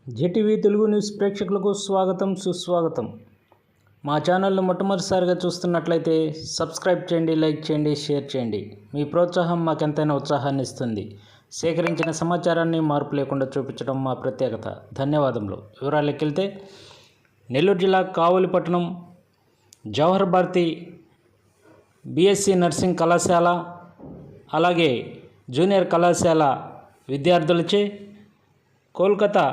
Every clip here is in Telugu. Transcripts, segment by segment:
జేటీవీ తెలుగు న్యూస్ ప్రేక్షకులకు స్వాగతం సుస్వాగతం. మా ఛానల్ను మొట్టమొదటిసారిగా చూస్తున్నట్లయితే సబ్స్క్రైబ్ చేయండి, లైక్ చేయండి, షేర్ చేయండి. మీ ప్రోత్సాహం మాకెంతైనా ఉత్సాహాన్ని ఇస్తుంది. సేకరించిన సమాచారాన్ని మార్పు లేకుండా చూపించడం మా ప్రత్యేకత. ధన్యవాదములు. వివరాల్లోకి వెళ్తే, నెల్లూరు జిల్లా కావలిపట్టణం జవహర్ భారతి బీఎస్సీ నర్సింగ్ కళాశాల అలాగే జూనియర్ కళాశాల విద్యార్థులచే కోల్కతా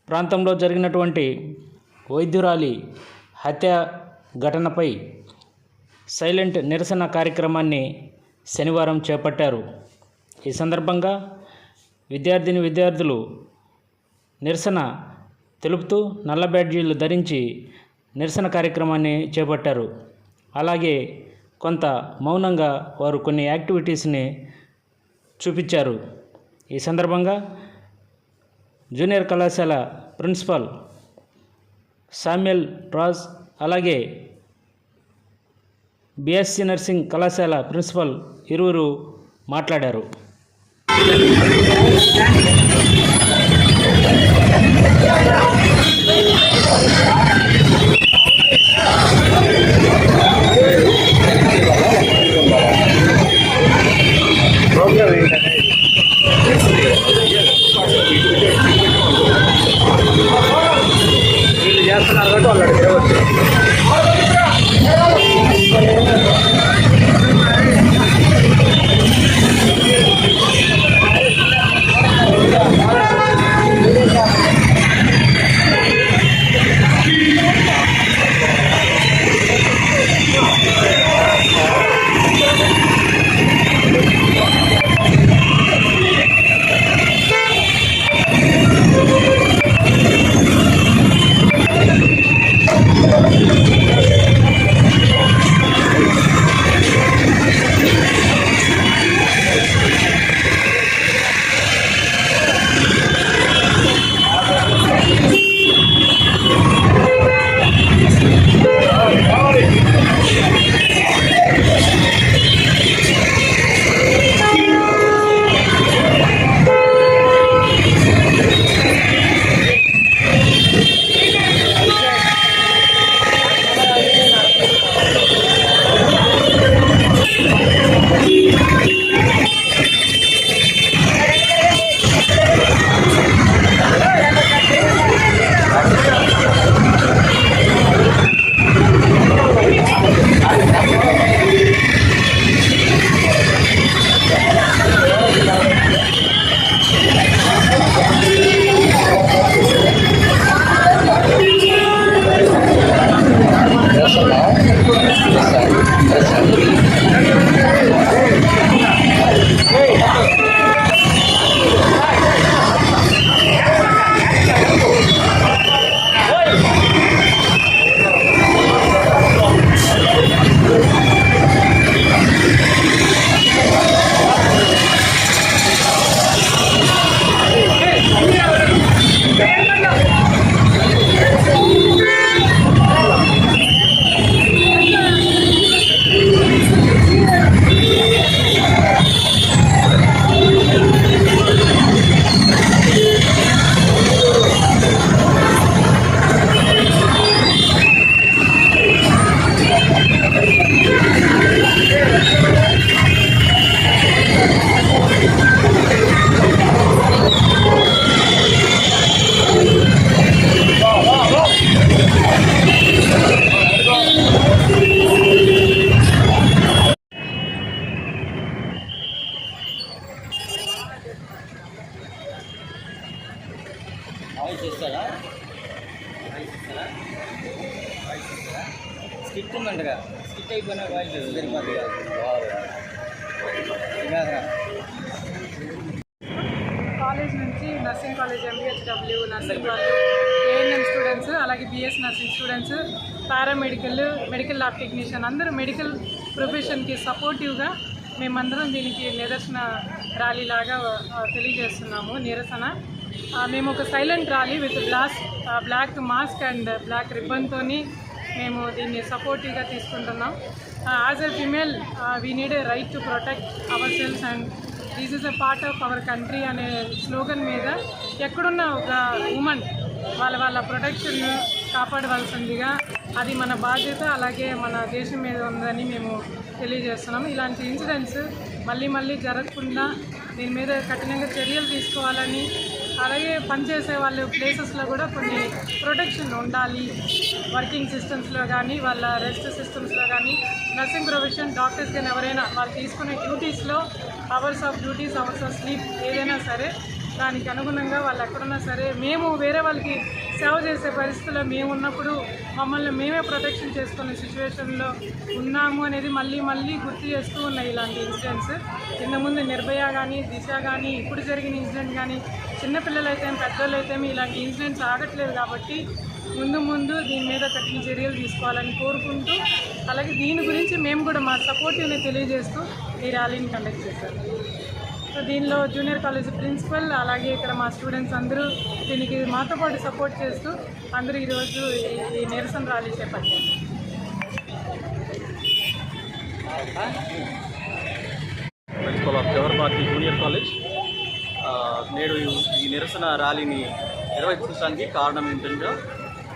ప్రాంతంలో జరిగినటువంటి వైద్యురాలి హత్య ఘటనపై సైలెంట్ నిరసన కార్యక్రమాన్ని శనివారం చేపట్టారు. ఈ సందర్భంగా విద్యార్థులు నిరసన తెలుపుతూ నల్ల బ్యాడ్జీలు ధరించి నిరసన కార్యక్రమాన్ని చేపట్టారు. అలాగే కొంత మౌనంగా వారు కొన్ని యాక్టివిటీస్ని చూపించారు. ఈ సందర్భంగా జూనియర్ కళాశాల ప్రిన్సిపాల్ శామ్యుల్ రాజ్ అలాగే బీఎస్సీ నర్సింగ్ కళాశాల ప్రిన్సిపల్ ఇరువురు మాట్లాడారు. స్కిట్ ఉందంటగా, స్కిట్ అయిపోయినా వాయిస్ సరిపోద్ది. కాలేజ్ నుంచి నర్సింగ్ కాలేజ్ MBHW నర్సింగ్ వాళ్ళు ANM స్టూడెంట్స్ అలాగే BS nursing students paramedical medical lab technician అందరూ మెడికల్ ప్రొఫెషన్కి సపోర్టివ్గా మేమందరం దీనికి నిదర్శన ర్యాలీ లాగా తెలియజేస్తున్నాము. నిరసన మేము ఒక silent rally with black mask and black రిబ్బన్తోని మేము దీన్ని సపోర్టివ్గా తీసుకుంటున్నాం. As a female we need a right to protect our selves and this is a part of our country అనే స్లోగన్ మీద ఎక్కడున్న ఒక ఉమెన్ వాళ్ళ ప్రొటెక్షన్ కాపాడవలసిందిగా అది మన బాధ్యత, అలాగే మన దేశం మీద ఉందని మేము తెలియజేస్తున్నాం. ఇలాంటి ఇన్సిడెంట్స్ మళ్ళీ జరగకుండా దీని మీద కఠినంగా చర్యలు తీసుకోవాలని, అలాగే పనిచేసే వాళ్ళ ప్లేసెస్లో కూడా కొన్ని ప్రొటెక్షన్ ఉండాలి. వర్కింగ్ సిస్టమ్స్లో కానీ, వాళ్ళ రెస్ట్ సిస్టమ్స్లో కానీ, నర్సింగ్ ప్రొఫెషన్ డాక్టర్స్ కానీ ఎవరైనా వాళ్ళు తీసుకునే డ్యూటీస్లో అవర్స్ ఆఫ్ స్లీప్ ఏదైనా సరే దానికి అనుగుణంగా వాళ్ళు ఎక్కడున్నా సరే మేము వేరే వాళ్ళకి సేవ చేసే పరిస్థితుల్లో మేము ఉన్నప్పుడు మమ్మల్ని మేమే ప్రొటెక్షన్ చేసుకునే సిచ్యువేషన్లో ఉన్నాము అనేది మళ్ళీ గుర్తు చేస్తూ ఉన్నాయి ఇలాంటి ఇన్సిడెంట్స్. ఇంతకుముందు నిర్భయ కానీ, దిశ కానీ, ఇప్పుడు జరిగిన ఇన్సిడెంట్ కానీ, చిన్నపిల్లలైతే పెద్దోళ్ళు అయితే ఇలాంటి ఇన్సిడెంట్స్ ఆగట్లేదు. కాబట్టి ముందు దీని మీద కఠిన చర్యలు తీసుకోవాలని కోరుకుంటూ, అలాగే దీని గురించి మేము కూడా మా సపోర్టివ్ని తెలియజేస్తూ ఈ ర్యాలీని కండక్ట్ చేశారు. సో దీనిలో జూనియర్ కాలేజ్ ప్రిన్సిపల్, అలాగే ఇక్కడ మా స్టూడెంట్స్ అందరూ దీనికి మాతో పాటు సపోర్ట్ చేస్తూ అందరూ ఈరోజు ఈ నిరసన ర్యాలీ చేపట్టారు. Principal of Jawahar junior college నేడు ఈ నిరసన ర్యాలీని నిర్వహించడానికి కారణం ఏంటంటే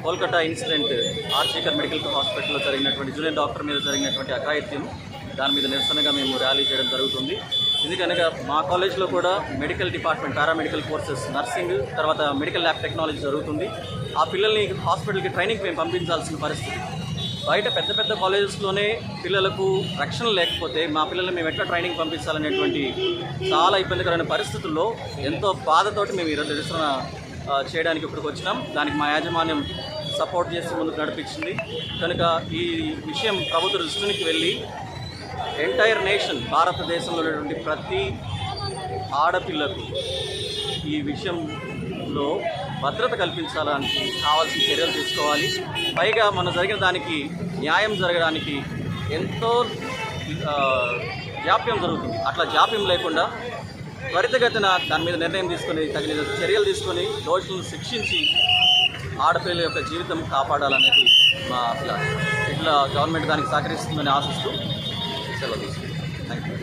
కోల్కతా ఇన్సిడెంట్ ఆర్జీకర్ మెడికల్ హాస్పిటల్లో జరిగినటువంటి జూనియర్ డాక్టర్ మీద జరిగినటువంటి అఘాయిత్యం, దాని మీద నిరసనగా మేము ర్యాలీ చేయడం జరుగుతుంది. ఎందుకనగా మా కాలేజ్లో కూడా medical department, paramedical courses, nursing, తర్వాత మెడికల్ ల్యాబ్ టెక్నాలజీ జరుగుతుంది. ఆ పిల్లల్ని హాస్పిటల్కి ట్రైనింగ్ మేము పంపించాల్సిన పరిస్థితి. బయట పెద్ద కాలేజెస్లోనే పిల్లలకు రక్షణ లేకపోతే మా పిల్లల్ని మేము ఎట్లా ట్రైనింగ్ పంపించాలనేటువంటి చాలా ఇబ్బందికరమైన పరిస్థితుల్లో ఎంతో బాధతోటి మేము ఈరోజు నిరసన చేయడానికి ఇక్కడికి వచ్చినాం. దానికి మా యాజమాన్యం సపోర్ట్ చేసి ముందుకు నడిపించింది. కనుక ఈ విషయం ప్రభుత్వ దృష్టికి వెళ్ళి ఎంటైర్ నేషన్, భారతదేశంలో ఉన్నటువంటి ప్రతి ఆడపిల్లకు ఈ విషయంలో భద్రత కల్పించాలని కావాల్సిన చర్యలు తీసుకోవాలి. పైగా మన జరిగిన దానికి న్యాయం జరగడానికి ఎంతో జాప్యం జరుగుతుంది. అట్లా జాప్యం లేకుండా త్వరితగతిన దాని మీద నిర్ణయం తీసుకొని తగిన చర్యలు తీసుకొని దోషులను శిక్షించి ఆడపిల్లల యొక్క జీవితం కాపాడాలనేది మా అభిలాష. ఇట్లా గవర్నమెంట్ దానికి సహకరిస్తుందని ఆశిస్తూ సెలవు తీసుకుంటాం. Thank you.